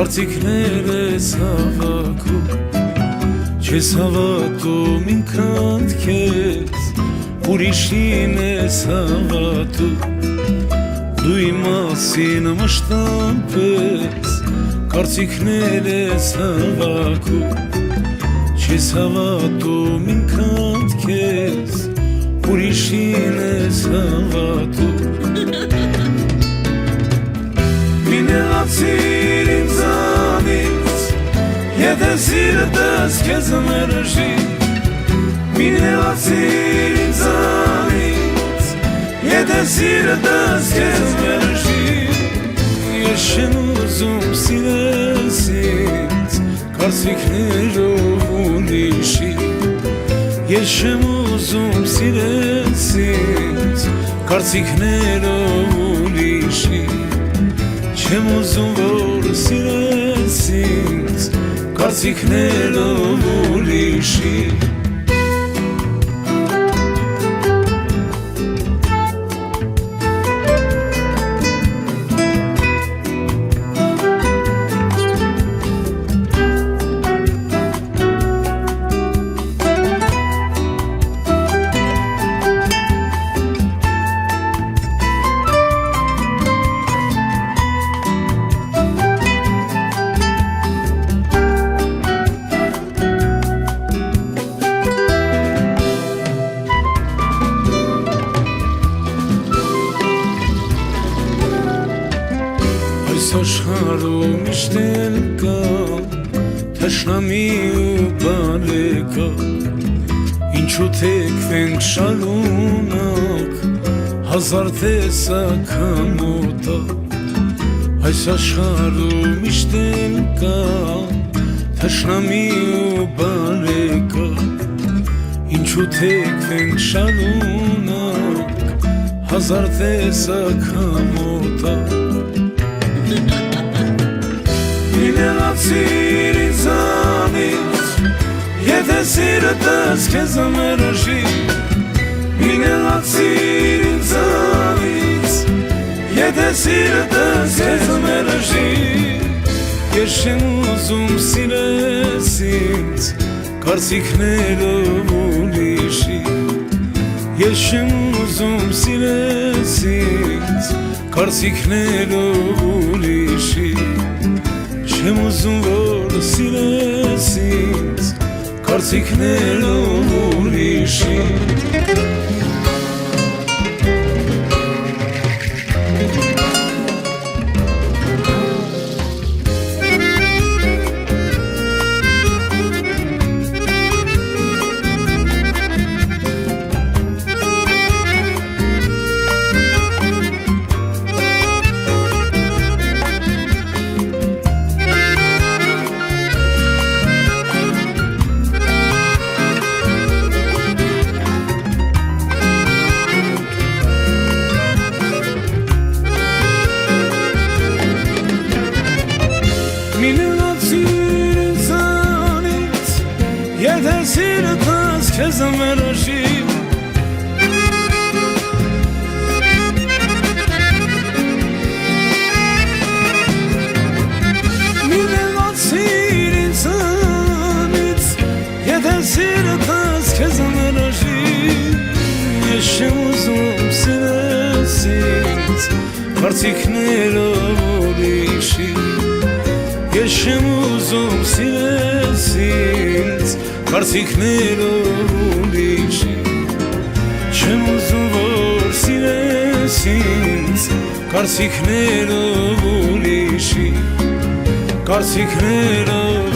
Կարծիքներ ես հավաքում Չես հավատում ինքդ քեզ Ուրիշին ես հավատում Դու իմ մասին մշտամպես Կարծիքներ ես հավաքում Չես հավատում ինքդ քեզ Ուրիշին ես հավատում Մինեղացիր ինձանից Եթե սիրտս քեզ մերժի Մինեղացիր ինձանից Եթե սիրտս քեզ մերժի Ես չեմ ուզում սիրես ինձ Կարծիքներով ուրիշի Ես չեմ ուզում սիրես ինձ Կարծիքներով ուրիշի Չեմ ուզում որ սիրես ինձ Կարծիքներով ուրիշի Այս աշխարհում միշտ էլ կա թշնամի ու բարեկա Ինչու թեքվենք շարունակ հազար տեսակ համոտակ Այս աշխարհում միշտ էլ կա թշնամի ու բարեկա Ինչու թեքվենք շարունակ հազար տեսակ համոտակ Մինեղացիր ինձանից Եթե սիրտս քեզ մերժի Մինեղացիր ինձանից Եթե սիրտս քեզ մերժի Ես չեմ ուզում սիրես ինձ Կարծիքներով ուրիշի Ես չեմ ուզում սիրես ինձ Կարծիքներով ուրիշի Չեմ ուզում որ սիրես ինձ Կարծիքներով ուրիշի Մինեղացիր ինձանից Եթե սիրտս քեզ մերժի Մինեղացիր ինձանից Եթե սիրտս քեզ մերժի Ես չեմ ուզում սիրես ինձ Կարծիքներով ուրիշի Ես չեմ ուզում սիրես ինձ Կարծիքներով ուրիշի Չեմ ուզում որ սիրես ինձ Կարծիքներով ուրիշի Կարծիքներով